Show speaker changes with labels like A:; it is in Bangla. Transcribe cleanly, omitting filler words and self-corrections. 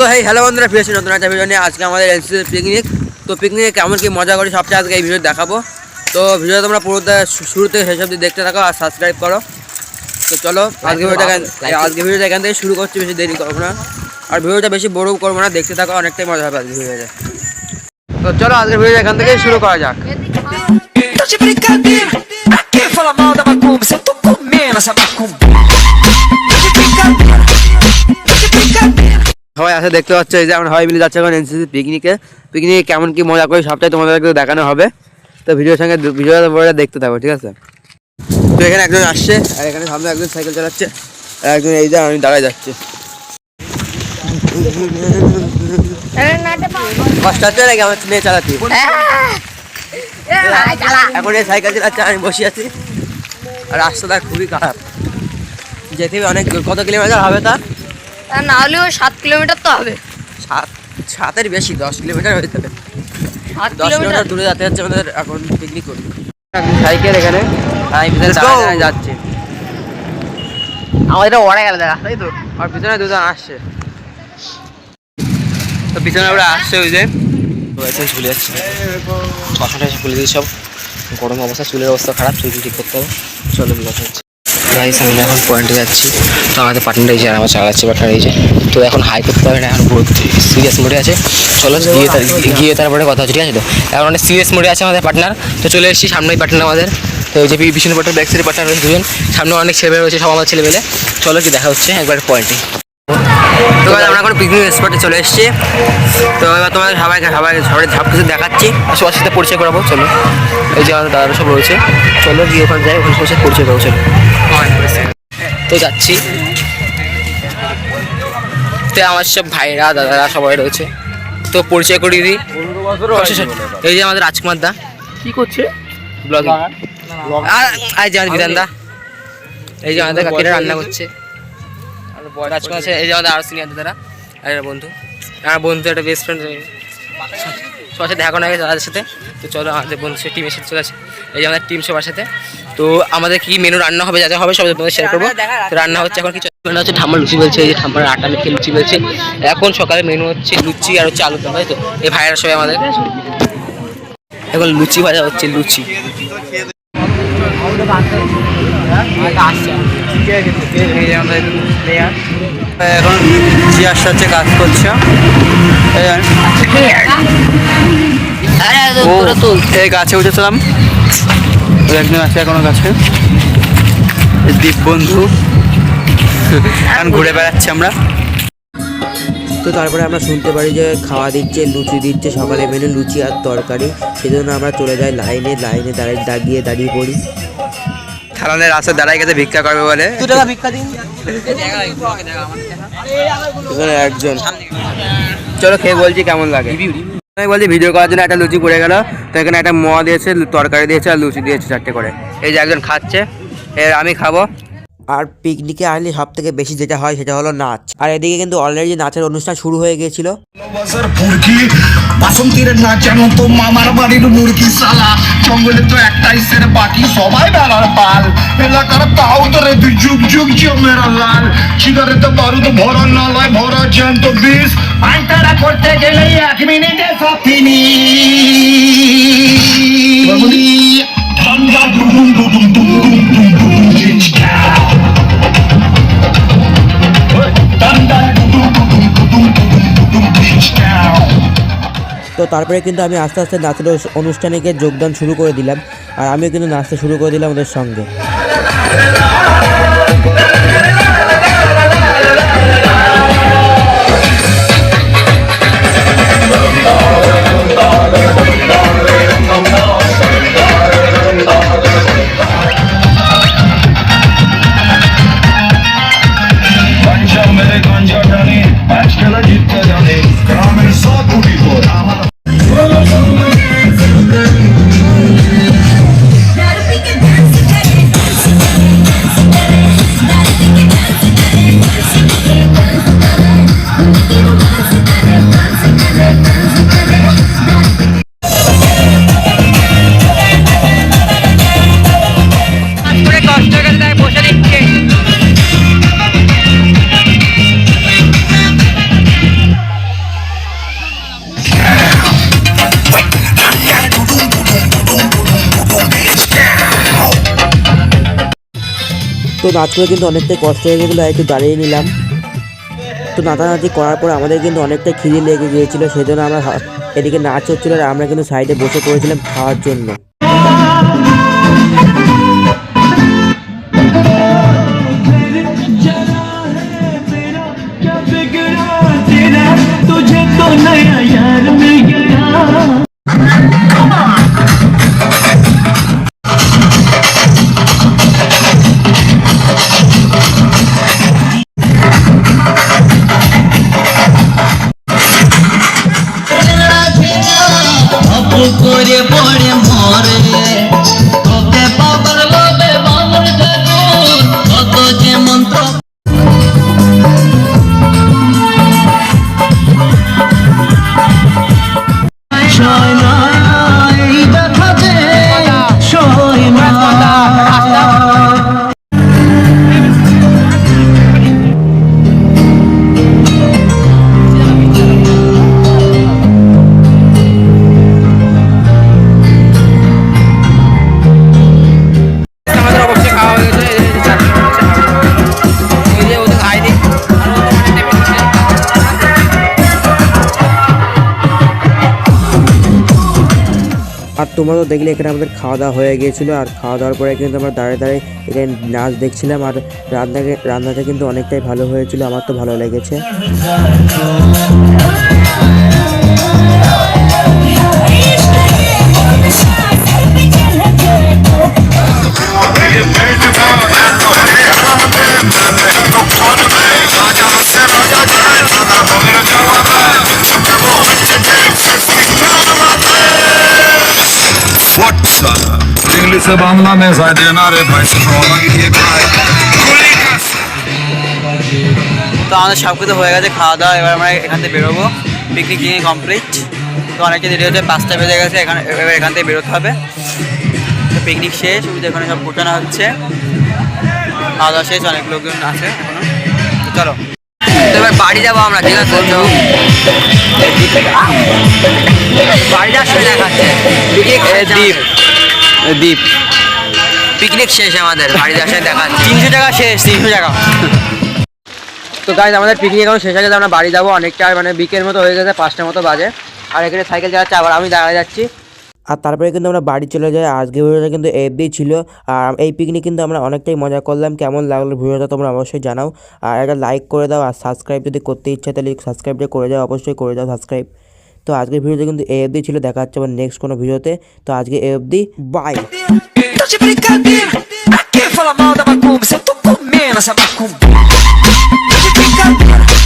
A: তো হেই হ্যালো বন্ধুরা, ফিরে এসেছি নতুন একটা ভিডিও নিয়ে। আজকে আমাদের এনসিসি পিকনিক। তো পিকনিকে কেমন কি মজা করি সবটা আজকে এই ভিডিও দেখাবো। তো ভিডিওটা তোমরা পুরোটা শুরু থেকে শেষ অবধি দেখতে থাকো আর সাবস্ক্রাইব করো। তো চলো আজকে ভিডিওটা এখান থেকে শুরু করছি, বেশি দেরি করবো না আর ভিডিওটা বেশি বড় করবো না, দেখতে থাকো, অনেকটাই মজা হবে আজকে ভিডিওটা। তো চলো আজকে ভিডিওটা এখান থেকে শুরু করা যাক। সবাই আসে দেখতে পাচ্ছ, এই যে আমরা সবাই মিলে যাচ্ছি এখন এনসিসি পিকনিকে কেমন কি মজা করি সবটাই তোমাদেরকে দেখানো হবে। তো ভিডিওটা দেখতে থাকো, ঠিক আছে? তো এখানে একজন আসছে আর এখানে সামনে একজন সাইকেল চালাচ্ছে আর একজন এই যে আমি দাঁড়ায় যাচ্ছি। কষ্ট হচ্ছে নাকি আমার মেয়ে চালাচ্ছি? এখন এই সাইকেল চালাচ্ছে, আমি বসে আছি আর রাস্তাটা খুবই খারাপ, যেতে অনেক দূর। কত কিলোমিটার হবে তা?
B: না হলেও 7 কিলোমিটার তো হবে।
A: 7-7-এর বেশি, 10 কিলোমিটার হয়ে যাবে। 10 কিলোমিটার দূরে যেতে হচ্ছে আমাদের এখন পিকনিক করবো। সাইকেল এখানে আমি ভিতরে যাচ্ছি, আমাদের ওরা গেলে দেখা তাই তো। আর পিছনে দুজন আসছে, তো পিছনে ওরা আসছে, ওই যে
C: চলে যাচ্ছে চশমাটা এসে খুলে দিয়ে সব গরম অবস্থা, চুলের অবস্থা খারাপ, চুল ঠিক করতে হবে। চলো বিকজ হচ্ছে গাইস, আমি এখন পয়েন্টে যাচ্ছি। তো আমাদের পার্টনার এই যে আমার চালাচ্ছে, পার্টনার এই যে। তো এখন হাই করতে হবে না, এখন পুরো সিরিয়াস মোডে আছে। চলো গিয়ে তারপরে কথা হচ্ছে, ঠিক আছে? তো এখন অনেক সিরিয়াস মোডে আছে আমাদের পার্টনার। তো চলে এসেছি, সামনেই পার্টনার আমাদের। তো এই যে বিষ্ণু পার্টনার, ব্যাক সাইডে পার্টনার রয়েছে দুজন, সামনে অনেক ছেলে রয়েছে, সব আমার ছেলেবেলে। চলো কি দেখা হচ্ছে একবার পয়েন্টে।
A: তো আমরা এখন পিকনিক স্পটে চলে এসেছি। তো এবার তোমাদের সবাইকে সব কিছু দেখাচ্ছি,
C: সবার সাথে পরিচয় করাবো। চলো এই যে আমাদের দাদারা সব রয়েছে, চলো গিয়ে ওখানে যাই, ওখানে সবার সাথে পরিচয় করবো। চলো তো যাচ্ছি। তো আমার সব ভাইরা দাদারা সবাই রয়েছে, তো পরিচয় করিয়ে দিই। এই যে আমাদের রাজকুমার দা কি করছে, ব্লগিং। আর যে আমাদের বিধান দা, এই যে আমাদের কাকিরা রান্না করছে। রাজকুমার আছে, এই যে আমাদের আরো সিনিয়র দাদারা আর বন্ধু, আমার বন্ধু একটা বেস্ট ফ্রেন্ড, সবার সাথে দেখা করা গেছে তাদের সাথে। তো চলো আমাদের বন্ধু টিমের সাথে চলে আসে, এই যে আমাদের টিম সবার সাথে। তো আমাদের কি মেনু রান্না হবে, যা যা হবে সব তোমাদের শেয়ার করবো। তো রান্না হচ্ছে এখন কিছু রান্না হচ্ছে, ঠাম্মা লুচি বলছে, এই যে ঠাম্মার আটা মেখে লুচি বলছে। এখন সকালে মেনু হচ্ছে লুচি আর হচ্ছে আলুর দম, তাই তো? এই ভাইয়েরা সবাই আমাদের এখন লুচি ভাজা হচ্ছে, লুচি।
A: এখন চেয়ার সাথে কাজ করছে, এই গাছে উঠেছিলাম, একজন আছে এখনো গাছে, দীপ বন্ধু, এখন ঘুরে বেড়াচ্ছি আমরা। তো তারপরে আমরা শুনতে পারি যে খাওয়া দিচ্ছে, লুচি দিচ্ছে, সকালে মেনু লুচি আর তরকারি। সেজন্য আমরা চলে যাই লাইনে দাঁড়িয়ে পড়ি। থানাদের রাস্তায় দাঁড়াই গেছে ভিক্ষা করবে বলে, ভিক্ষা দিন একজন। চলো খেয়ে বলছি কেমন লাগে। আমি বলছি ভিডিও করার জন্য একটা লুচি পড়ে গেল, তো এখানে একটা মোয়া দিয়েছে, তরকারি দিয়েছে আর লুচি দিয়েছে 4টে করে। এই যে একজন খাচ্ছে, আমি খাবো। আর পিকনিকে আসলে সব থেকে বেশি যেটা হয় সেটা হলো নাচ। আর এদিকে কিন্তু অলরেডি নাচের অনুষ্ঠান শুরু হয়ে গিয়েছিল।
D: বাসন্তীর নাচ এমন তো মামার বাড়ির মুরগি সালা, জঙ্গলে তো একটাই সের, বাকি সবাই বেলার পাল। এলাকার তাও ধরে তুই যুগ যুগ জমেরা লাল, সিগারেতে বারুদ ভরা, নালায় ভরা জ্যান্ত বিষ, আইতারা করতে গেলে 1 মিনিটে সব ফিনিশ। ঠান্ডা দুম দুম দুম দুম দুম দুম
A: তো তারপরে কিন্তু আমি আস্তে আস্তে নাচের অনুষ্ঠানে গিয়ে যোগদান শুরু করে দিলাম, আর আমিও কিন্তু নাচতে শুরু করে দিলাম ওদের সঙ্গে।
E: তো নাচ করে কিন্তু অনেকটাই কষ্ট হয়ে গেছিলো, একটু দাঁড়িয়ে নিলাম। তো নাচানাচি করার পর আমাদের কিন্তু অনেকটাই খিদে লেগে গিয়েছিলো, সেই জন্য আমরা এদিকে নাচ হচ্ছিলো আর আমরা কিন্তু সাইডে বসে পড়েছিলাম খাওয়ার জন্য।
C: আমাদের অবশ্যই খাওয়া হয়ে গেছে, এই যে চারটে হচ্ছে খাওয়া হয়ে গেছে। এই যে ওদের খাই দিই, আর ও তো মানে টেপে দিচ্ছে।
E: আর তোমরা তো দেখলে এখানে আমাদের খাওয়া দাওয়া হয়ে গিয়েছিলো, আর খাওয়া দাওয়ার পরে কিন্তু আমরা দাঁড়িয়ে দাঁড়িয়ে এখানে নাচ দেখছিলাম। আর রান্নাটা কিন্তু অনেকটাই ভালো হয়েছিল, আমার তো ভালো লেগেছে।
D: इंग्लिश बांग्ला में शायद देना रे भाई
A: তো আমাদের সব কিছু হয়ে গেছে খাওয়া দাওয়া, এবার আমরা এখান থেকে বেরোবো। Picnic complete. তো অনেকটা দেরি হচ্ছে, 5টা বেজে গেছে, এবার এখান থেকে বেরোতে হবে। তো পিকনিক শেষ, এখানে সব গোটানো হচ্ছে, খাওয়া দাওয়া শেষ, অনেক লোকজন আছে এখনো। তো চলো
C: তো এবার বাড়ি যাবো আমরা, ঠিক আছে? তো বাড়ি যাওয়ার সময় দেখাচ্ছে
A: দ্বীপ দ্বীপ
C: পিকনিক শেষ আমাদের, বাড়ি যাওয়ার সময় দেখাচ্ছে।
A: 300 টাকা শেষ, 300 টাকা।
C: তো গাইজ আমাদের পিকনিক এখন শেষ হয়ে গেছে, আমরা বাড়ি যাবো। অনেকটা মানে বিকেল মতো হয়ে গেছে, 5টার মতো বাজে। আর এখানে সাইকেল চালাচ্ছে, আবার আমি দাঁড়িয়ে যাচ্ছি।
E: আর তারপরে কিন্তু আমরা বাড়ি চলে যাই। আজকে ভিডিওটা কিন্তু এফডি ছিল, আর এই পিকনিক কিন্তু আমরা অনেকটাই মজা করলাম। কেমন লাগলো ভিডিওটা তোমরা অবশ্যই জানাও, আর একটা লাইক করে দাও, আর সাবস্ক্রাইব যদি করতে ইচ্ছা তাহলে সাবস্ক্রাইবটা করে যাও, অবশ্যই করে যাও সাবস্ক্রাইব। তো আজকের ভিডিওটা কিন্তু এফডি ছিল, দেখা হচ্ছে আবার নেক্সট কোনো ভিডিওতে। তো আজকে FD, bye.
F: Tô de brincadeira, pra que falar mal da macumba? Se eu tô comendo essa macumba. Tô de brincadeira.